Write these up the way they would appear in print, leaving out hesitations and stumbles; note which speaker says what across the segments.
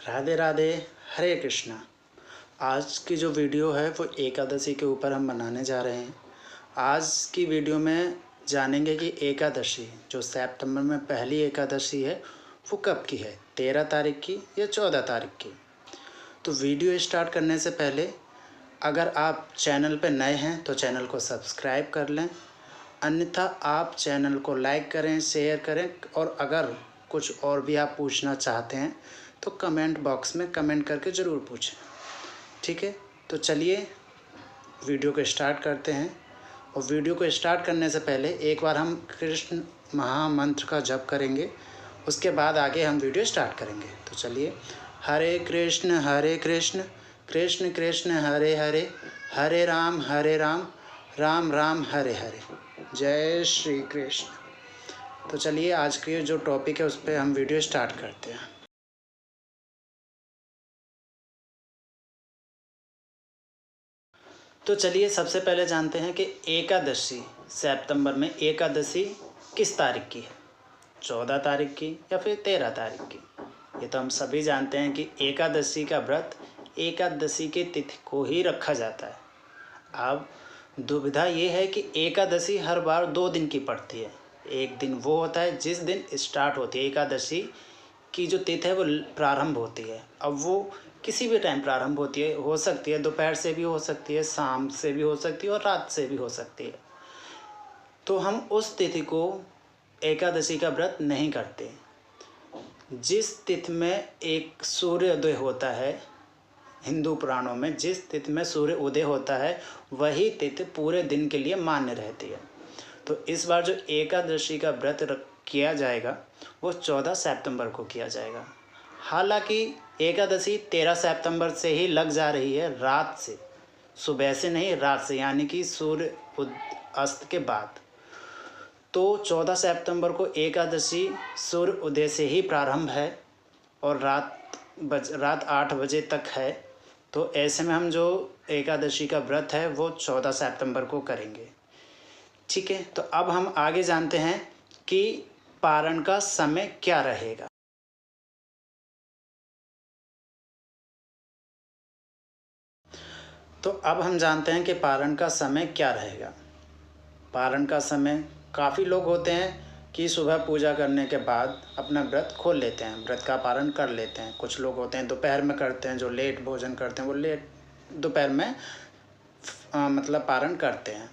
Speaker 1: राधे राधे। हरे कृष्णा। आज की जो वीडियो है वो एकादशी के ऊपर हम बनाने जा रहे हैं। आज की वीडियो में जानेंगे कि एकादशी जो सितंबर में पहली एकादशी है वो कब की है, 13 तारीख की या 14 तारीख की। तो वीडियो स्टार्ट करने से पहले अगर आप चैनल पर नए हैं तो चैनल को सब्सक्राइब कर लें, अन्यथा आप चैनल को लाइक करें, शेयर करें और अगर कुछ और भी आप पूछना चाहते हैं तो कमेंट बॉक्स में कमेंट करके ज़रूर पूछें। ठीक है, तो चलिए वीडियो को स्टार्ट करते हैं। और वीडियो को स्टार्ट करने से पहले एक बार हम कृष्ण महामंत्र का जप करेंगे, उसके बाद आगे हम वीडियो स्टार्ट करेंगे। तो चलिए, हरे कृष्ण कृष्ण कृष्ण हरे हरे, हरे राम राम राम हरे हरे। जय श्री कृष्ण। तो चलिए आज के जो टॉपिक है उस पर हम वीडियो स्टार्ट करते हैं। तो चलिए सबसे पहले जानते हैं कि एकादशी सितंबर में एकादशी किस तारीख की है, 14 तारीख की या फिर 13 तारीख की। ये तो हम सभी जानते हैं कि एकादशी का व्रत एकादशी की तिथि को ही रखा जाता है। अब दुविधा ये है कि एकादशी हर बार 2 दिन की पड़ती है। एक दिन वो होता है जिस दिन स्टार्ट होती है एकादशी की जो तिथि है वो प्रारंभ होती है। अब वो किसी भी टाइम प्रारंभ होती है, हो सकती है दोपहर से भी हो सकती है, शाम से भी हो सकती है और रात से भी हो सकती है। तो हम उस तिथि को एकादशी का व्रत नहीं करते। जिस तिथि में एक सूर्योदय होता है, हिंदू पुराणों में जिस तिथि में सूर्य उदय होता है वही तिथि पूरे दिन के लिए मान्य रहती है। तो इस बार जो एकादशी का व्रत किया जाएगा वो 14 सितंबर को किया जाएगा। हालांकि एकादशी 13 सितंबर से ही लग जा रही है, रात से, सुबह से नहीं रात से, यानी कि सूर्य अस्त के बाद। तो 14 सितंबर को एकादशी सूर्य उदय से ही प्रारंभ है और रात 8 बजे तक है। तो ऐसे में हम जो एकादशी का व्रत है वो 14 सितंबर को करेंगे। ठीक है, तो अब हम आगे जानते हैं कि पारण का समय क्या रहेगा। तो अब हम जानते हैं कि पारण का समय क्या रहेगा। पारण का समय काफ़ी लोग होते हैं कि सुबह पूजा करने के बाद अपना व्रत खोल लेते हैं, व्रत का पारण कर लेते हैं। कुछ लोग होते हैं दोपहर में करते हैं, जो लेट भोजन करते हैं वो लेट दोपहर में मतलब पारण करते हैं।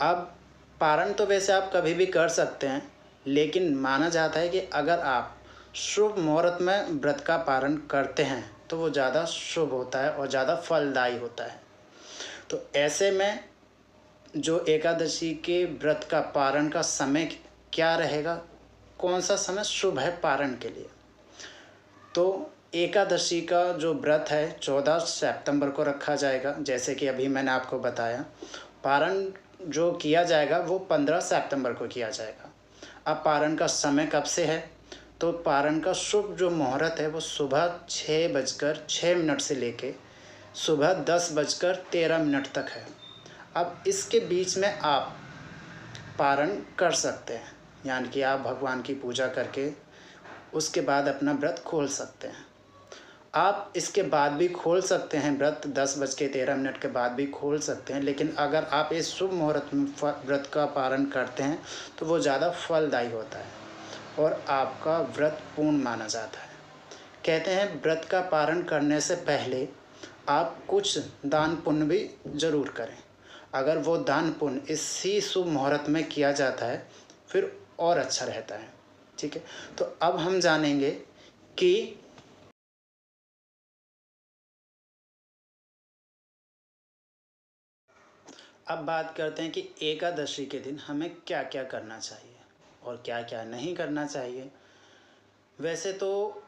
Speaker 1: अब पारण तो वैसे आप कभी भी कर सकते हैं, लेकिन माना जाता है कि अगर आप शुभ मुहूर्त में व्रत का पारण करते हैं तो वो ज़्यादा शुभ होता है और ज़्यादा फलदायी होता है। तो ऐसे में जो एकादशी के व्रत का पारण का समय क्या रहेगा, कौन सा समय शुभ है पारण के लिए। तो एकादशी का जो व्रत है 14 सितंबर को रखा जाएगा, जैसे कि अभी मैंने आपको बताया। पारण जो किया जाएगा वो 15 सितंबर को किया जाएगा। अब पारण का समय कब से है, तो पारण का शुभ जो मुहूर्त है वो सुबह 6:06 से लेके सुबह 10:13 तक है। अब इसके बीच में आप पारण कर सकते हैं, यानी कि आप भगवान की पूजा करके उसके बाद अपना व्रत खोल सकते हैं। आप इसके बाद भी खोल सकते हैं व्रत, 10:13 के बाद भी खोल सकते हैं, लेकिन अगर आप इस शुभ मुहूर्त में व्रत का पारण करते हैं तो वो ज़्यादा फलदायी होता है और आपका व्रत पूर्ण माना जाता है। कहते हैं व्रत का पारण करने से पहले आप कुछ दान पुण्य भी ज़रूर करें। अगर वो दान पुण्य इसी शुभ मुहूर्त में किया जाता है फिर और अच्छा रहता है। ठीक है, तो अब हम जानेंगे कि अब बात करते हैं कि एकादशी के दिन हमें क्या क्या करना चाहिए और क्या क्या नहीं करना चाहिए। वैसे तो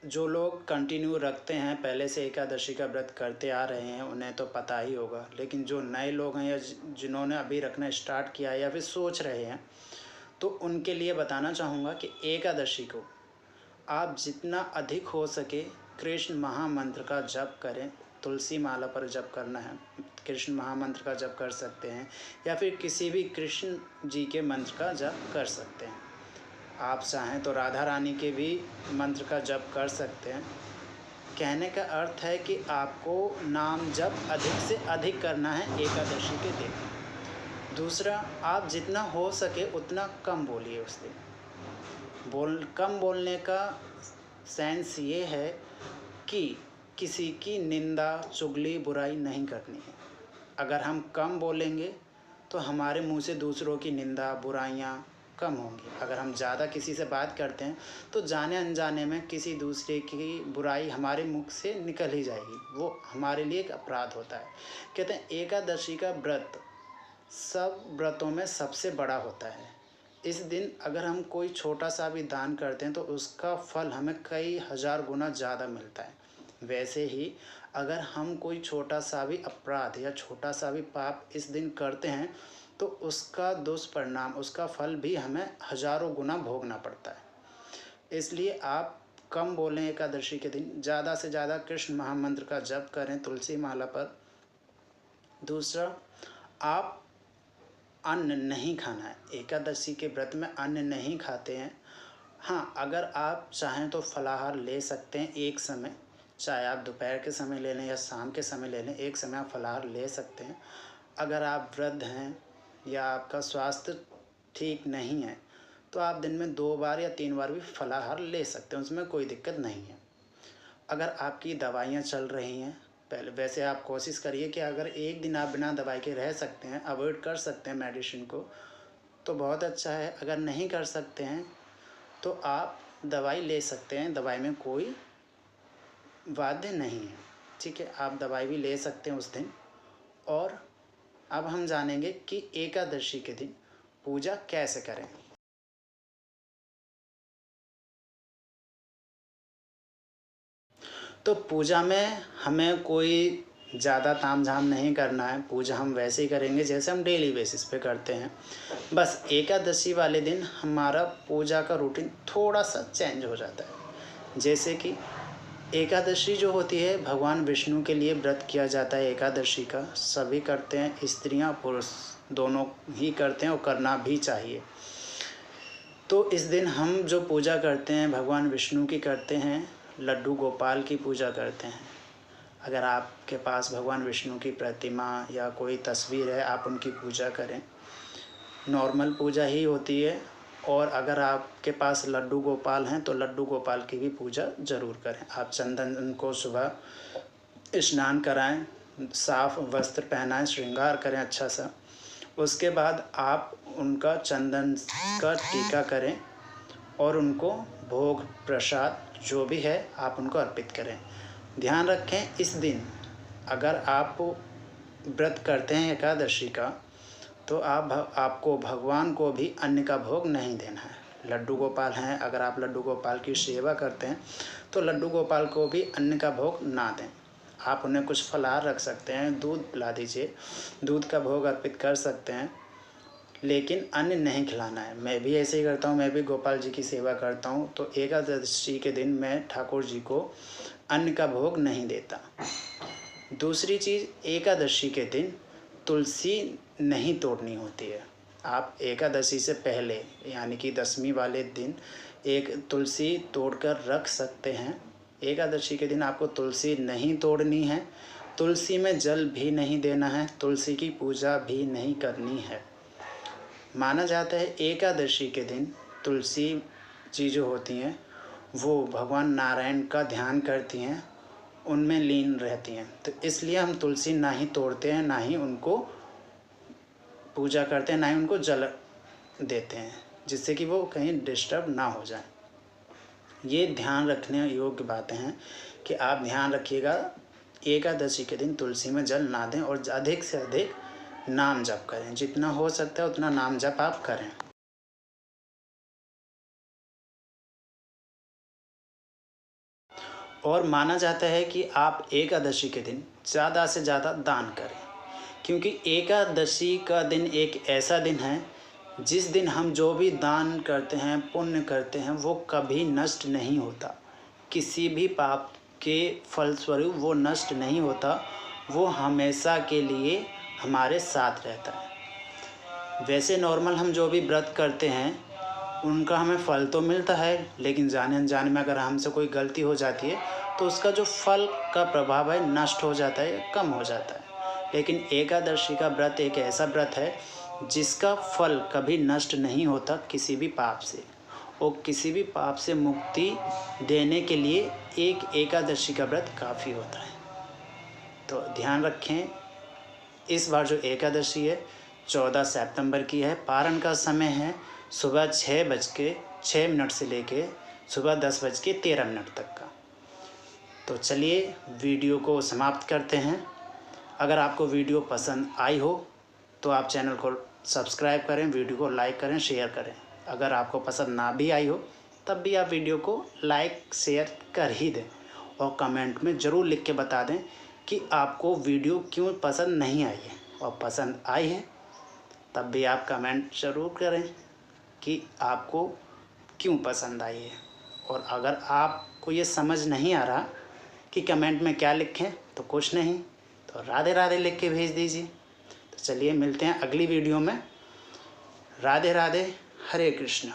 Speaker 1: जो लोग कंटिन्यू रखते हैं, पहले से एकादशी का व्रत करते आ रहे हैं, उन्हें तो पता ही होगा। लेकिन जो नए लोग हैं या जिन्होंने अभी रखना स्टार्ट किया है या फिर सोच रहे हैं, तो उनके लिए बताना चाहूँगा कि एकादशी को आप जितना अधिक हो सके कृष्ण महामंत्र का जप करें। तुलसी माला पर जप करना है, कृष्ण महामंत्र का जप कर सकते हैं या फिर किसी भी कृष्ण जी के मंत्र का जप कर सकते हैं। आप चाहें तो राधा रानी के भी मंत्र का जप कर सकते हैं। कहने का अर्थ है कि आपको नाम जप अधिक से अधिक करना है एकादशी के दिन। दूसरा, आप जितना हो सके उतना कम बोलिए उस दिन। कम बोलने का सेंस ये है कि किसी की निंदा, चुगली, बुराई नहीं करनी है। अगर हम कम बोलेंगे तो हमारे मुंह से दूसरों की निंदा, बुराइयां कम होंगी। अगर हम ज़्यादा किसी से बात करते हैं तो जाने अनजाने में किसी दूसरे की बुराई हमारे मुख से निकल ही जाएगी, वो हमारे लिए एक अपराध होता है। कहते हैं एकादशी का व्रत सब व्रतों में सबसे बड़ा होता है। इस दिन अगर हम कोई छोटा सा भी दान करते हैं तो उसका फल हमें कई हजार गुना ज़्यादा मिलता है। वैसे ही अगर हम कोई छोटा सा भी अपराध या छोटा सा भी पाप इस दिन करते हैं तो उसका दुष्परिणाम, उसका फल भी हमें हजारों गुना भोगना पड़ता है। इसलिए आप कम बोलें एकादशी के दिन, ज़्यादा से ज़्यादा कृष्ण महामंत्र का जप करें तुलसी माला पर। दूसरा, आप अन्न नहीं खाना है। एकादशी के व्रत में अन्न नहीं खाते हैं। हाँ, अगर आप चाहें तो फलाहार ले सकते हैं एक समय, चाहे आप दोपहर के समय ले लें या शाम के समय ले लें, एक समय आप फलाहार ले सकते हैं। अगर आप वृद्ध हैं या आपका स्वास्थ्य ठीक नहीं है तो आप दिन में 2 बार या 3 बार भी फलाहार ले सकते हैं, उसमें कोई दिक्कत नहीं है। अगर आपकी दवाइयाँ चल रही हैं, पहले वैसे आप कोशिश करिए कि अगर एक दिन आप बिना दवाई के रह सकते हैं, अवॉइड कर सकते हैं मेडिसिन को, तो बहुत अच्छा है। अगर नहीं कर सकते हैं तो आप दवाई ले सकते हैं, दवाई में कोई बाध्य नहीं है, ठीक है। आप दवाई भी ले सकते हैं उस दिन। और अब हम जानेंगे कि एकादशी के दिन पूजा कैसे करें। तो पूजा में हमें कोई ज़्यादा तामझाम नहीं करना है। पूजा हम वैसे ही करेंगे जैसे हम डेली बेसिस पे करते हैं। बस एकादशी वाले दिन हमारा पूजा का रूटीन थोड़ा सा चेंज हो जाता है। जैसे कि एकादशी जो होती है भगवान विष्णु के लिए व्रत किया जाता है। एकादशी का सभी करते हैं, स्त्रियां पुरुष दोनों ही करते हैं और करना भी चाहिए। तो इस दिन हम जो पूजा करते हैं भगवान विष्णु की करते हैं, लड्डू गोपाल की पूजा करते हैं। अगर आपके पास भगवान विष्णु की प्रतिमा या कोई तस्वीर है, आप उनकी पूजा करें, नॉर्मल पूजा ही होती है। और अगर आपके पास लड्डू गोपाल हैं तो लड्डू गोपाल की भी पूजा ज़रूर करें। आप चंदन को सुबह स्नान कराएं, साफ़ वस्त्र पहनाएं, श्रृंगार करें अच्छा सा। उसके बाद आप उनका चंदन का टीका करें और उनको भोग प्रसाद जो भी है आप उनको अर्पित करें। ध्यान रखें, इस दिन अगर आप व्रत करते हैं एकादशी का तो आपको भगवान को भी अन्न का भोग नहीं देना है। लड्डू गोपाल हैं, अगर आप लड्डू गोपाल की सेवा करते हैं तो लड्डू गोपाल को भी अन्न का भोग ना दें। आप उन्हें कुछ फलाहार रख सकते हैं, दूध पिला दीजिए, दूध का भोग अर्पित कर सकते हैं, लेकिन अन्न नहीं खिलाना है। मैं भी ऐसे ही करता हूँ, मैं भी गोपाल जी की सेवा करता हूँ। तो एकादशी के दिन मैं ठाकुर जी को अन्न का भोग नहीं देता। दूसरी चीज़, एकादशी के दिन तुलसी नहीं तोड़नी होती है। आप एकादशी से पहले यानी कि 10वीं वाले दिन एक तुलसी तोड़कर रख सकते हैं। एकादशी के दिन आपको तुलसी नहीं तोड़नी है, तुलसी में जल भी नहीं देना है, तुलसी की पूजा भी नहीं करनी है। माना जाता है एकादशी के दिन तुलसी जी जो होती हैं वो भगवान नारायण का ध्यान करती हैं, उनमें लीन रहती हैं। तो इसलिए हम तुलसी ना ही तोड़ते हैं, ना ही उनको पूजा करते हैं, ना ही उनको जल देते हैं, जिससे कि वो कहीं डिस्टर्ब ना हो जाए। ये ध्यान रखने योग्य बातें हैं कि आप ध्यान रखिएगा, एकादशी के दिन तुलसी में जल ना दें और अधिक से अधिक नाम जप करें। जितना हो सकता है उतना नाम जप आप करें। और माना जाता है कि आप एकादशी के दिन ज़्यादा से ज़्यादा दान करें, क्योंकि एकादशी का दिन एक ऐसा दिन है जिस दिन हम जो भी दान करते हैं, पुण्य करते हैं, वो कभी नष्ट नहीं होता। किसी भी पाप के फलस्वरूप वो नष्ट नहीं होता, वो हमेशा के लिए हमारे साथ रहता है। वैसे नॉर्मल हम जो भी व्रत करते हैं उनका हमें फल तो मिलता है, लेकिन जाने अनजाने में अगर हमसे कोई गलती हो जाती है तो उसका जो फल का प्रभाव है नष्ट हो जाता है या कम हो जाता है। लेकिन एकादशी का व्रत एक ऐसा व्रत है जिसका फल कभी नष्ट नहीं होता किसी भी पाप से, और किसी भी पाप से मुक्ति देने के लिए एक एकादशी का व्रत काफ़ी होता है। तो ध्यान रखें, इस बार जो एकादशी है 14 सितंबर की है। पारण का समय है सुबह 6:06 से लेके सुबह 10:13 तक का। तो चलिए वीडियो को समाप्त करते हैं। अगर आपको वीडियो पसंद आई हो तो आप चैनल को सब्सक्राइब करें, वीडियो को लाइक करें, शेयर करें। अगर आपको पसंद ना भी आई हो तब भी आप वीडियो को लाइक शेयर कर ही दें, और कमेंट में ज़रूर लिख के बता दें कि आपको वीडियो क्यों पसंद नहीं आई है, और पसंद आई है तब भी आप कमेंट ज़रूर करें कि आपको क्यों पसंद आई है। और अगर आपको ये समझ नहीं आ रहा कि कमेंट में क्या लिखें तो कुछ नहीं, तो राधे राधे लिख के भेज दीजिए। तो चलिए मिलते हैं अगली वीडियो में। राधे राधे, हरे कृष्ण।